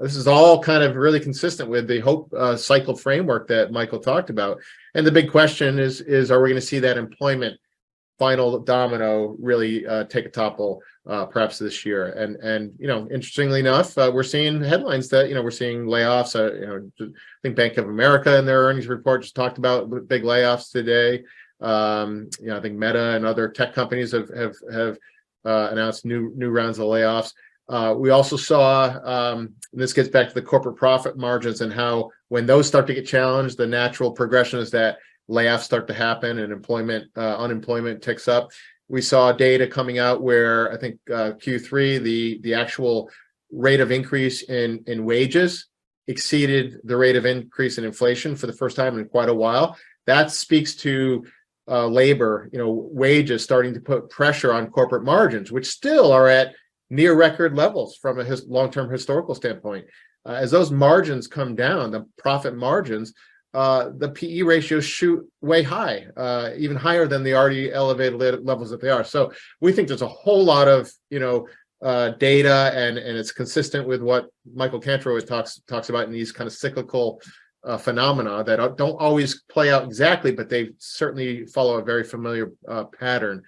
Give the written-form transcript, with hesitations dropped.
This is all kind of really consistent with the hope cycle framework that Michael talked about. And the big question is are we going to see that employment final domino really take a topple perhaps this year? And interestingly enough, we're seeing headlines that we're seeing layoffs. I think Bank of America in their earnings report just talked about big layoffs today. I think Meta and other tech companies have announced new rounds of layoffs. We also saw, this gets back to the corporate profit margins and how when those start to get challenged, the natural progression is that layoffs start to happen and unemployment ticks up. We saw data coming out where I think Q3, the actual rate of increase in wages exceeded the rate of increase in inflation for the first time in quite a while. That speaks to labor, wages starting to put pressure on corporate margins, which still are at near record levels from a long-term historical standpoint. As those margins come down, the profit margins, the PE ratios shoot way high, even higher than the already elevated levels that they are. So we think there's a whole lot of data, and it's consistent with what Michael Cantor talks about in these kind of cyclical phenomena that don't always play out exactly, but they certainly follow a very familiar pattern.